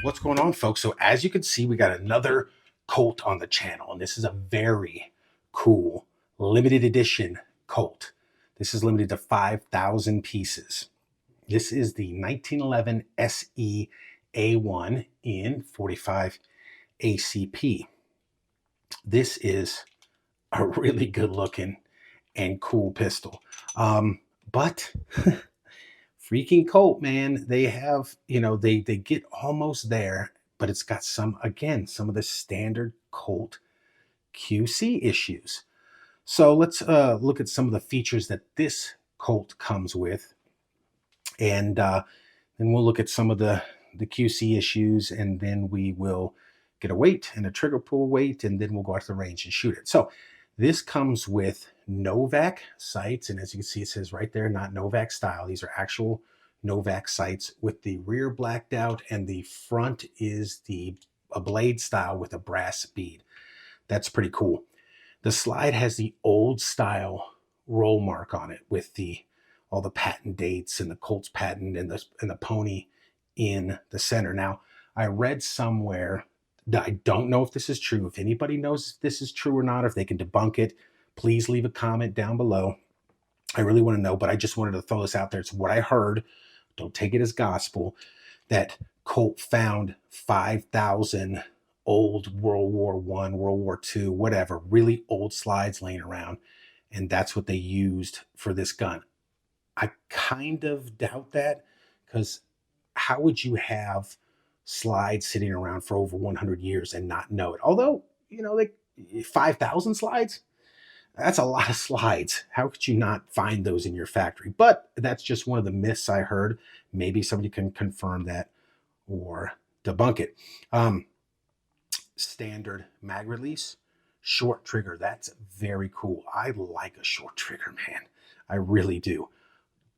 What's going on, folks? So as you can see, we got another Colt on the channel, and this is a very cool limited edition Colt. This is limited to 5,000 pieces. This is the 1911 SE-A1 in 45 ACP. This is a really good looking and cool pistol. But freaking Colt, man, they have, they get almost there, but it's got some of the standard Colt QC issues. So let's look at some of the features that this Colt comes with, and then we'll look at some of the QC issues, and then we will get a weight and a trigger pull weight, and then we'll go out to the range and shoot it. So this comes with Novak sights, and as you can see, it says right there, not Novak style. These are actual Novak sights with the rear blacked out, and the front is a blade style with a brass bead. That's pretty cool. The slide has the old style roll mark on it with all the patent dates and the Colt's patent and the pony in the center. Now, I read somewhere, I don't know if this is true. If anybody knows if this is true or not, or if they can debunk it, please leave a comment down below. I really want to know, but I just wanted to throw this out there. It's what I heard. Don't take it as gospel, that Colt found 5,000 old World War I, World War II, whatever, really old slides laying around, and that's what they used for this gun. I kind of doubt that, because how would you have slides sitting around for over 100 years and not know it? Although, like 5,000 slides, that's a lot of slides. How could you not find those in your factory? But that's just one of the myths I heard. Maybe somebody can confirm that or debunk it. Standard mag release, short trigger. That's very cool. I like a short trigger, man. I really do.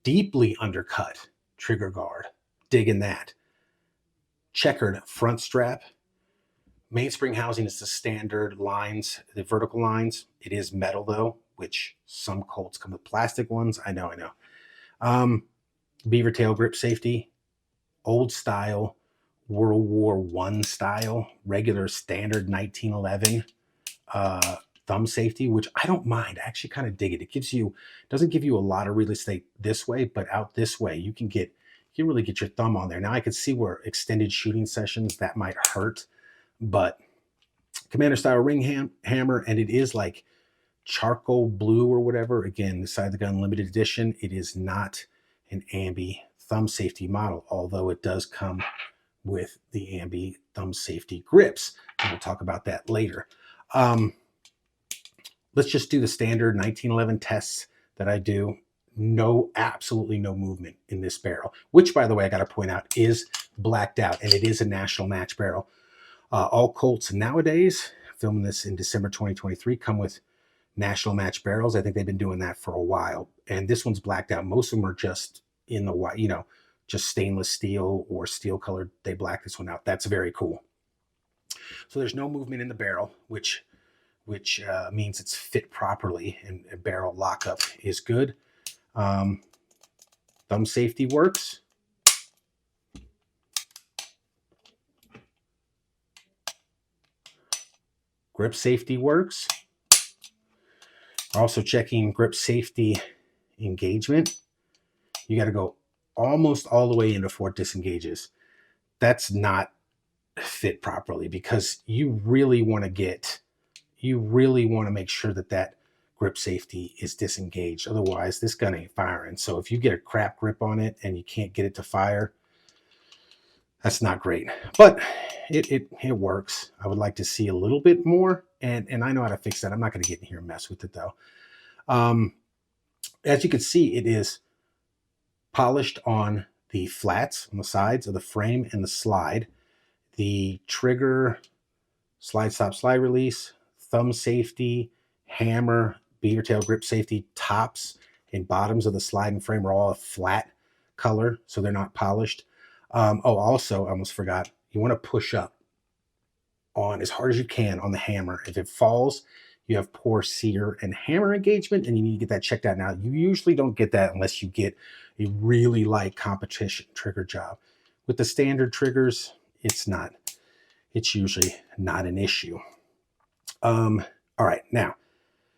Deeply undercut trigger guard. Digging that. Checkered front strap. Mainspring housing is the standard lines, the vertical lines. It is metal though, which some Colts come with plastic ones. I know. Beaver tail grip safety, old style, World War I style, regular standard 1911 thumb safety, which I don't mind. I actually kind of dig it. It doesn't give you a lot of real estate this way, but out this way, you can really get your thumb on there. Now I can see where extended shooting sessions that might hurt, but commander style ring hammer, and it is like charcoal blue or whatever. Again, the side of the gun limited edition. It is not an ambi thumb safety model, although it does come with the ambi thumb safety grips, and we'll talk about that later. Let's just do the standard 1911 tests that I do. Absolutely no movement in this barrel, which, by the way, I got to point out is blacked out, and it is a national match barrel. All Colts nowadays, filming this in December 2023, come with national match barrels. I think they've been doing that for a while, and this one's blacked out. Most of them are just in the white, just stainless steel or steel colored. They black this one out. That's very cool. So there's no movement in the barrel, which means it's fit properly, and a barrel lockup is good. Thumb safety works. Grip safety works. Also checking grip safety engagement. You got to go almost all the way in before it disengages. That's not fit properly, because you really want to make sure that grip safety is disengaged. Otherwise, this gun ain't firing. So if you get a crap grip on it and you can't get it to fire, that's not great. But it works. I would like to see a little bit more, and I know how to fix that. I'm not going to get in here and mess with it though. As you can see, it is polished on the flats on the sides of the frame and the slide. The trigger, slide stop, slide release, thumb safety, hammer, beaver tail grip safety, tops and bottoms of the slide and frame are all a flat color, so they're not polished. Also, I almost forgot, you want to push up on as hard as you can on the hammer. If it falls, you have poor sear and hammer engagement, and you need to get that checked out. Now, you usually don't get that unless you get a really light competition trigger job. With the standard triggers, it's usually not an issue. All right, now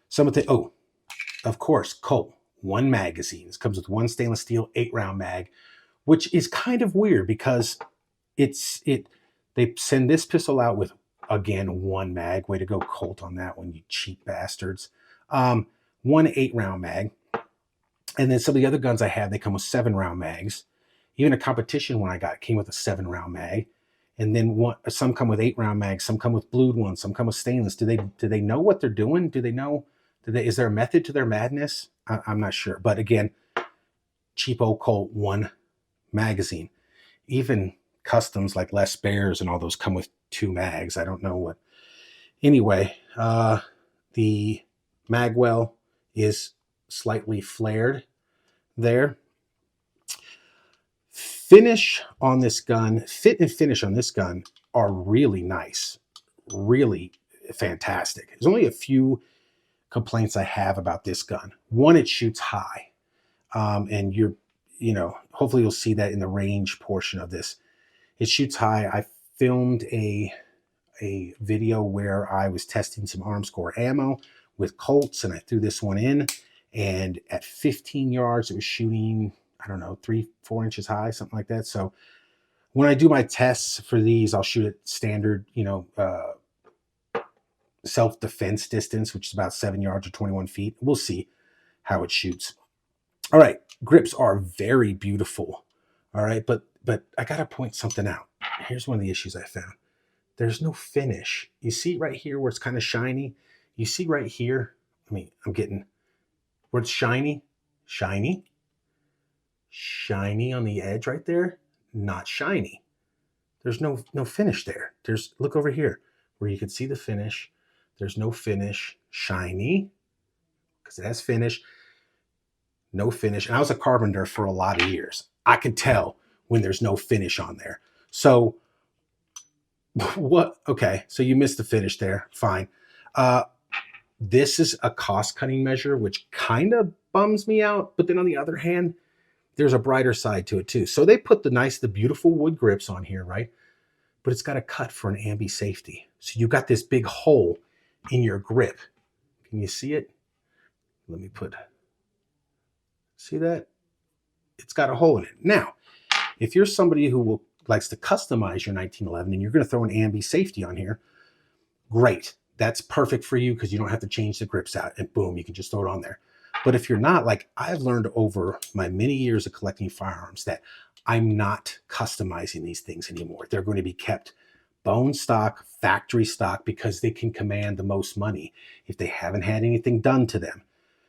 some of the, oh, of course, COLT, one magazine. It comes with one stainless steel 8-round mag, which is kind of weird because they send this pistol out with, again, one mag. Way to go, COLT, on that one, you cheap bastards. One 8-round mag. And then some of the other guns I have, they come with 7-round mags. Even a competition one I got came with a 7-round mag. And then some come with 8-round mags, some come with blued ones, some come with stainless. Do they know what they're doing? Do they know? Is there a method to their madness? I'm not sure. But again, cheapo COLT, one magazine. Even customs like Les Bears and all those come with 2 mags. I don't know what. Anyway, the magwell is slightly flared there. Finish on this gun, fit and finish on this gun are really nice, really fantastic. There's only a few complaints I have about this gun. One, it shoots high, and hopefully you'll see that in the range portion of this. It shoots high. I filmed a video where I was testing some ArmScore ammo with Colts, and I threw this one in, and at 15 yards, it was shooting, I don't know, 3-4 inches high, something like that. So when I do my tests for these, I'll shoot at standard, self-defense distance, which is about 7 yards or 21 feet. We'll see how it shoots. All right, grips are very beautiful. All right, but I gotta point something out. Here's one of the issues I found. There's no finish. You see right here where it's kind of shiny? You see right here? I'm getting where it's shiny on the edge right there, not shiny. There's no finish there. Look over here where you can see the finish. There's no finish. Shiny, because it has finish. No finish. And I was a carpenter for a lot of years. I can tell when there's no finish on there. So what? Okay, so you missed the finish there. Fine. This is a cost-cutting measure, which kind of bums me out. But then on the other hand, there's a brighter side to it too. So they put the beautiful wood grips on here, right? But it's got a cut for an ambi safety. So you got this big hole in your grip. Can you see it? Let me see that? It's got a hole in it. Now, if you're somebody who likes to customize your 1911 and you're going to throw an ambi safety on here, great. That's perfect for you because you don't have to change the grips out and boom, you can just throw it on there. But if you're not, like I've learned over my many years of collecting firearms, that I'm not customizing these things anymore. They're going to be kept bone stock, factory stock, because they can command the most money if they haven't had anything done to them.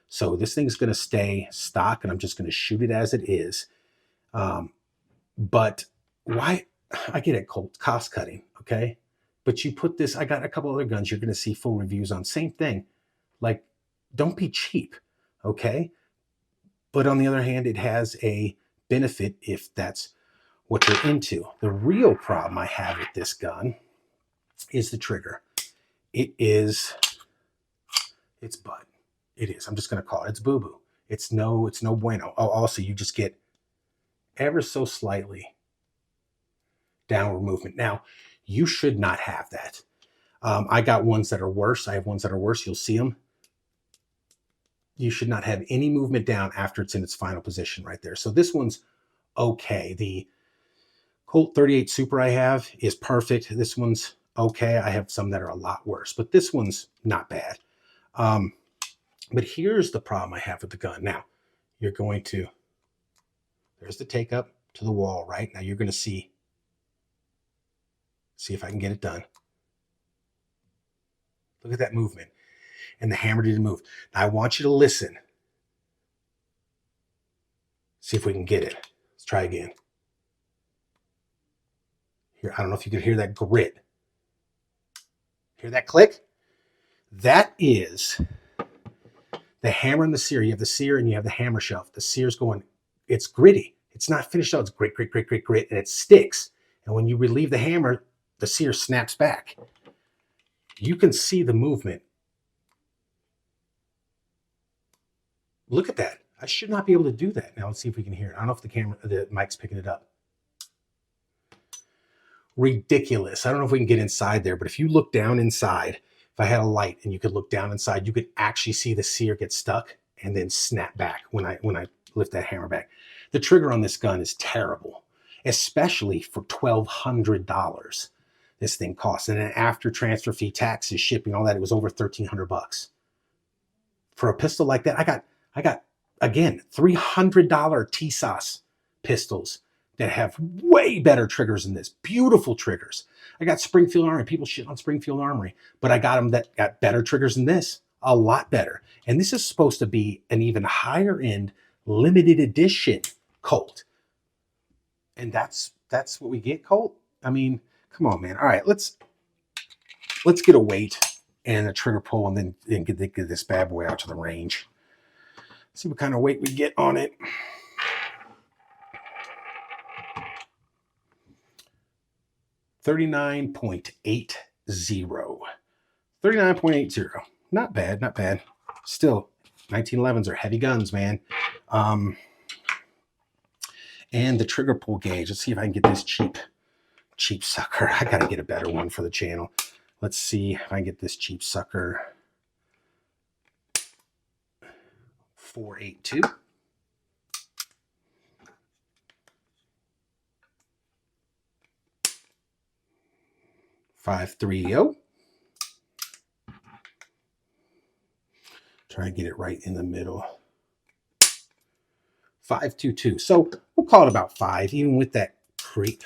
So this thing's going to stay stock, and I'm just going to shoot it as it is. But why? I get it, Colt, cost cutting, okay? But you put this, I got a couple other guns you're going to see full reviews on. Same thing. Like, don't be cheap, okay? But on the other hand, it has a benefit if that's what you're into. The real problem I have with this gun is the trigger. It's butt. It is. I'm just going to call it. It's boo-boo. It's no bueno. Oh, also, you just get ever so slightly downward movement. Now, you should not have that. I got ones that are worse. I have ones that are worse. You'll see them. You should not have any movement down after it's in its final position right there. So this one's okay. The Colt 38 Super I have is perfect. This one's okay. I have some that are a lot worse, but this one's not bad. But here's the problem I have with the gun. Now, you're going to, there's the take up to the wall, right? Now you're going to see if I can get it done. Look at that movement. And the hammer didn't move. Now I want you to listen. See if we can get it. Let's try again. Here, I don't know if you can hear that grit. Hear that click? That is the hammer and the sear. You have the sear and you have the hammer shelf. The sear's going, it's gritty. It's not finished out. It's grit, grit, grit, grit, grit, and it sticks. And when you relieve the hammer, the sear snaps back. You can see the movement. Look at that. I should not be able to do that. Now let's see if we can hear it. I don't know if the mic's picking it up. ridiculous. I don't know if we can get inside there, but if you look down inside, if I had a light and you could look down inside, you could actually see the sear get stuck and then snap back when I lift that hammer back. The trigger on this gun is terrible, especially for $1,200. This thing costs, and then after transfer fee, taxes, shipping, all that, it was over $1,300 for a pistol like that. I got again $300 TSOS pistols that have way better triggers than this. Beautiful triggers. I got Springfield Armory. People shit on Springfield Armory, but I got them that got better triggers than this, a lot better. And this is supposed to be an even higher end limited edition Colt. And that's what we get, Colt. I mean, come on, man. All right, let's get a weight and a trigger pull, and then get this bad boy out to the range. See what kind of weight we get on it. 39.80. 39.80. Not bad, not bad. Still, 1911s are heavy guns, man. And the trigger pull gauge. Let's see if I can get this cheap sucker. I gotta get a better one for the channel. Let's see if I can get this cheap sucker. 482. 530. Try and get it right in the middle. 522. So we'll call it about 5, even with that creep,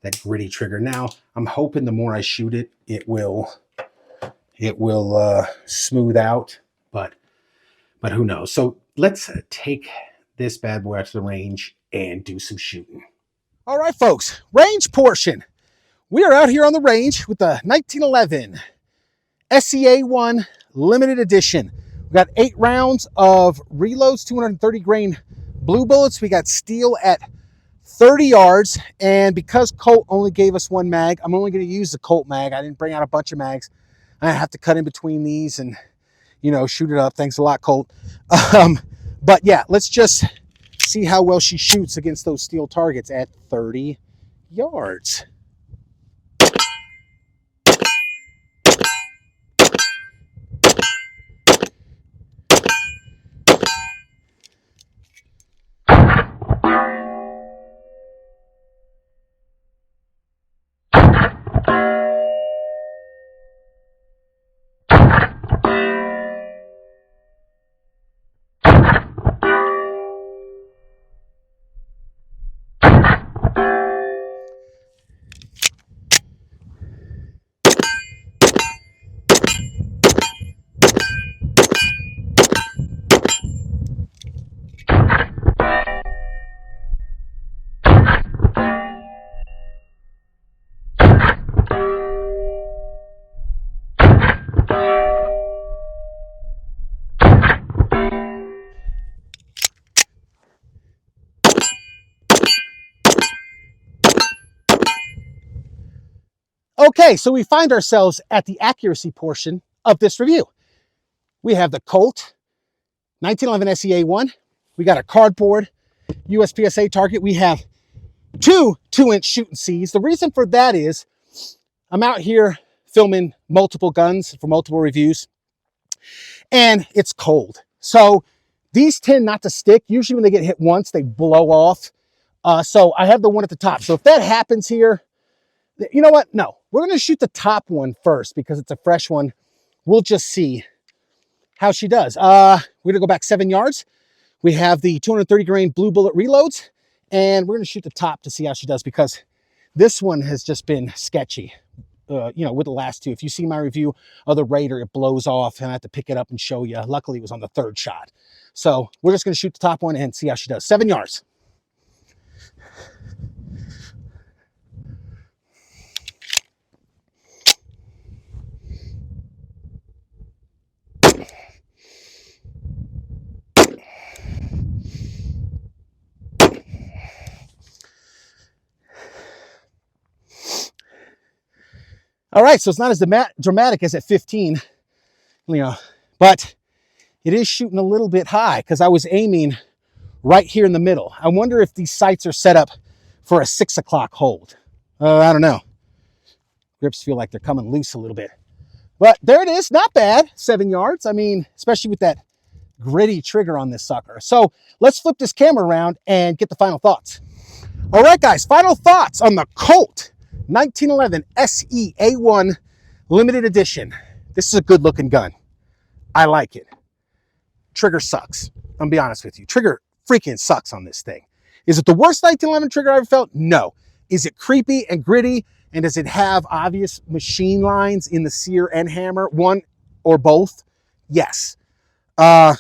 that gritty trigger. Now I'm hoping the more I shoot it, it will smooth out, but who knows? So let's take this bad boy out to the range and do some shooting. All right, folks, range portion. We are out here on the range with the 1911 SE-A1 limited edition. We got 8 rounds of reloads, 230 grain blue bullets. We got steel at 30 yards. And because Colt only gave us 1 mag, I'm only going to use the Colt mag. I didn't bring out a bunch of mags. I have to cut in between these and, you know, shoot it up. Thanks a lot, Colt. But yeah, let's just see how well she shoots against those steel targets at 30 yards. Okay, so we find ourselves at the accuracy portion of this review. We have the Colt 1911 SE-A1. We got a cardboard USPSA target. We have 2 2-inch shooting Cs. The reason for that is I'm out here filming multiple guns for multiple reviews, and it's cold. So these tend not to stick. Usually when they get hit once, they blow off. So I have the one at the top. So if that happens here, you know what? No, we're going to shoot the top one first because it's a fresh one. We'll just see how she does. We're going to go back 7 yards. We have the 230 grain blue bullet reloads, and we're going to shoot the top to see how she does because this one has just been sketchy. You know, with the last 2. If you see my review of the Raider, it blows off and I have to pick it up and show you. Luckily, it was on the 3rd shot. So we're just going to shoot the top one and see how she does. 7 yards. All right, so it's not as dramatic as at 15, you know, but it is shooting a little bit high because I was aiming right here in the middle. I wonder if these sights are set up for a 6 o'clock hold. I don't know. Grips feel like they're coming loose a little bit. But there it is, not bad, 7 yards. I mean, especially with that gritty trigger on this sucker. So let's flip this camera around and get the final thoughts. All right, guys, final thoughts on the COLT 1911 SE-A1 limited edition. This is a good looking gun. I like it. Trigger sucks. I'm gonna be honest with you. Trigger freaking sucks on this thing. Is it the worst 1911 trigger I've ever felt? No. Is it creepy and gritty? And does it have obvious machine lines in the sear and hammer? One or both? Yes. But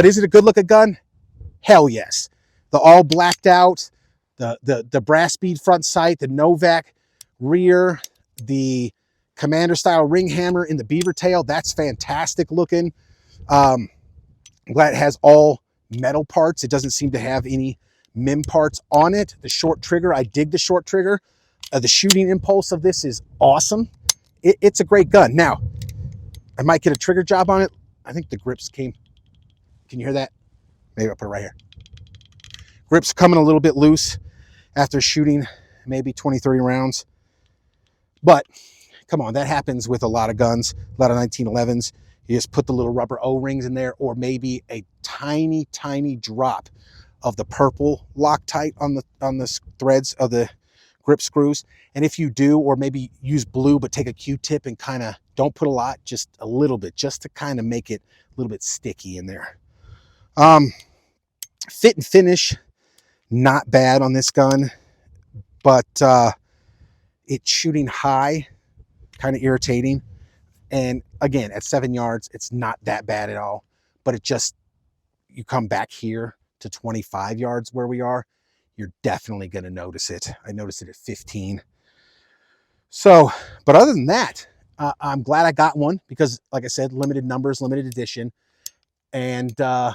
is it a good looking gun? Hell yes. The all blacked out, the brass bead front sight, the Novak rear, the commander style ring hammer in the beaver tail. That's fantastic looking. I'm glad it has all metal parts. It doesn't seem to have any MIM parts on it. The short trigger, I dig the short trigger. The shooting impulse of this is awesome. It's a great gun. Now, I might get a trigger job on it. I think the grips came. Can you hear that? Maybe I'll put it right here. Grips coming a little bit loose after shooting maybe 20, 30 rounds. But come on, that happens with a lot of guns, a lot of 1911s. You just put the little rubber O-rings in there, or maybe a tiny, tiny drop of the purple Loctite on the threads of the grip screws. And if you do, or maybe use blue, but take a Q-tip and kind of, don't put a lot, just a little bit, just to kind of make it a little bit sticky in there. Fit and finish, not bad on this gun, but it's shooting high, kind of irritating. And again, at 7 yards, it's not that bad at all, but it just, you come back here to 25 yards where we are, you're definitely going to notice it. I noticed it at 15. So, but other than that, I'm glad I got one because, like I said, limited numbers, limited edition. And as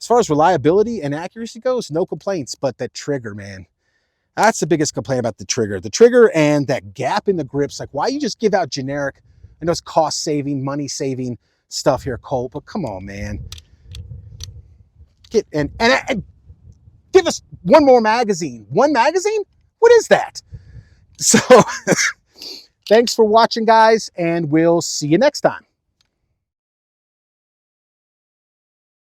far as reliability and accuracy goes, no complaints, but that trigger, man, that's the biggest complaint about the trigger. The trigger and that gap in the grips. Like, why you just give out generic, I know it's cost saving, money saving stuff here, Colt, but come on, man. Get and give us one more magazine. One magazine? What is that? So thanks for watching, guys, and we'll see you next time.